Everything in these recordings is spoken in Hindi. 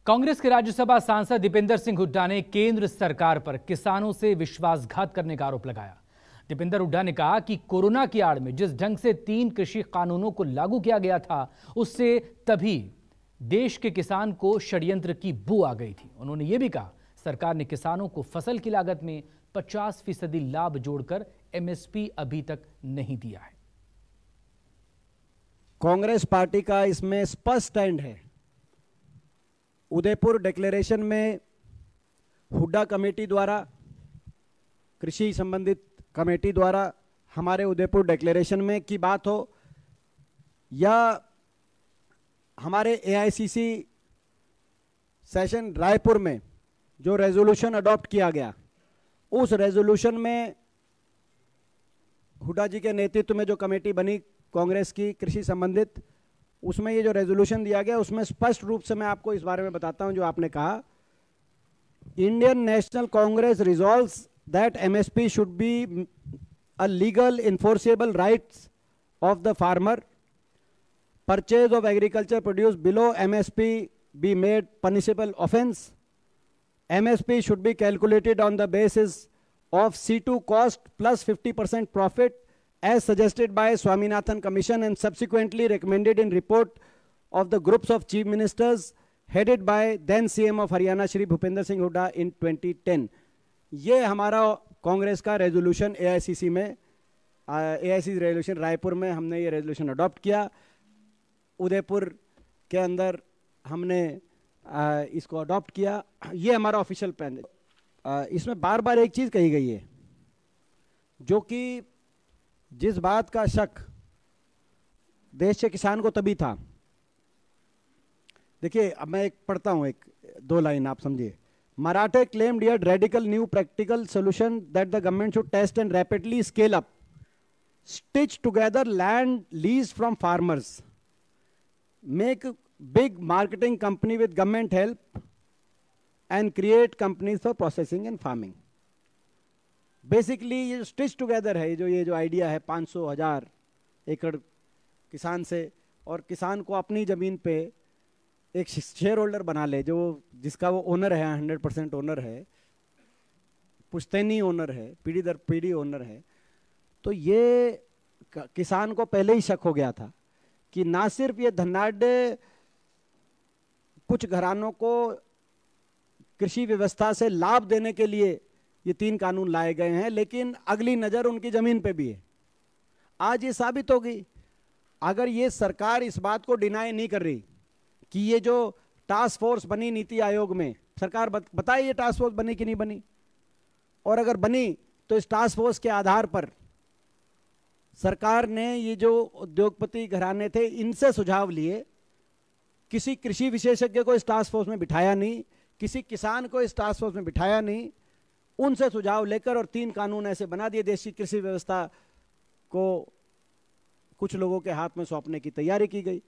कांग्रेस के राज्यसभा सांसद दीपेंद्र सिंह हुड्डा ने केंद्र सरकार पर किसानों से विश्वासघात करने का आरोप लगाया। दीपेंद्र हुड्डा ने कहा कि कोरोना की आड़ में जिस ढंग से 3 कृषि कानूनों को लागू किया गया था, उससे तभी देश के किसान को षड्यंत्र की बू आ गई थी। उन्होंने यह भी कहा, सरकार ने किसानों को फसल की लागत में 50% लाभ जोड़कर एमएसपी अभी तक नहीं दिया है। कांग्रेस पार्टी का इसमें स्पष्ट स्टैंड है। उदयपुर डिक्लेरेशन में हुड्डा कमेटी द्वारा, कृषि संबंधित कमेटी द्वारा हमारे उदयपुर डिक्लेरेशन में की बात हो, या हमारे एआईसीसी सेशन रायपुर में जो रेजोल्यूशन अडॉप्ट किया गया, उस रेजोल्यूशन में हुड्डा जी के नेतृत्व में जो कमेटी बनी कांग्रेस की कृषि संबंधित, उसमें ये जो रेजोल्यूशन दिया गया, उसमें स्पष्ट रूप से मैं आपको इस बारे में बताता हूं जो आपने कहा। Indian national Congress resolves that MSP should be a legal enforceable rights of the farmer, purchase of agriculture produce below MSP be made punishable offence, MSP should be calculated on the basis of C2 cost plus 50% profit as suggested by Swaminathan Commission and subsequently recommended in report of the groups of chief ministers headed by then CM of Haryana Shri Bhupender Singh Hooda in 2010। ये हमारा कांग्रेस का रेजोल्यूशन एआईसीसी में, एआईसीसी रेजोल्यूशन रायपुर में हमने ये रेजोल्यूशन अडॉप्ट किया। उदयपुर के अंदर हमने इसको अडॉप्ट किया। ये हमारा ऑफिशियल प्लान है। इसमें बार बार एक चीज कही गई है, जो कि जिस बात का शक देश के किसान को तभी था। देखिए, अब मैं एक पढ़ता हूं, 1-2 लाइन आप समझिए। Marathe claimed here radical new practical solution that the government should test and rapidly scale up, stitch together land lease from farmers, make big marketing company with government help and create companies for processing and farming। Basically ये स्टिच टुगेदर है, ये जो आइडिया है 500,000 एकड़ किसान से, और किसान को अपनी ज़मीन पे एक शेयर होल्डर बना ले, जो जिसका वो ओनर है, 100% ओनर है, पुश्तैनी ओनर है, पीढ़ी दर पीढ़ी ओनर है। तो ये किसान को पहले ही शक हो गया था कि ना सिर्फ ये धनाढ्य कुछ घरानों को कृषि व्यवस्था से लाभ देने के लिए ये 3 कानून लाए गए हैं, लेकिन अगली नजर उनकी जमीन पे भी है। आज ये साबित होगी, अगर ये सरकार इस बात को डिनाई नहीं कर रही कि ये जो टास्क फोर्स बनी नीति आयोग में, सरकार बताए ये टास्क फोर्स बनी कि नहीं बनी, और अगर बनी तो इस टास्क फोर्स के आधार पर सरकार ने ये जो उद्योगपति घराने थे, इनसे सुझाव लिए। किसी कृषि विशेषज्ञ को इस टास्क फोर्स में बिठाया नहीं, किसी किसान को इस टास्क फोर्स में बिठाया नहीं, उनसे सुझाव लेकर और 3 कानून ऐसे बना दिए। देश की कृषि व्यवस्था को कुछ लोगों के हाथ में सौंपने की तैयारी की गई।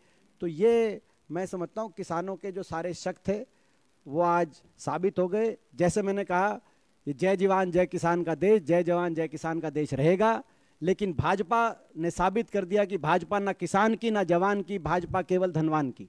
तो ये मैं समझता हूं किसानों के जो सारे शक थे वो आज साबित हो गए। जैसे मैंने कहा, ये जय जवान जय किसान का देश, जय जवान जय किसान का देश रहेगा, लेकिन भाजपा ने साबित कर दिया कि भाजपा ना किसान की ना जवान की, भाजपा केवल धनवान की।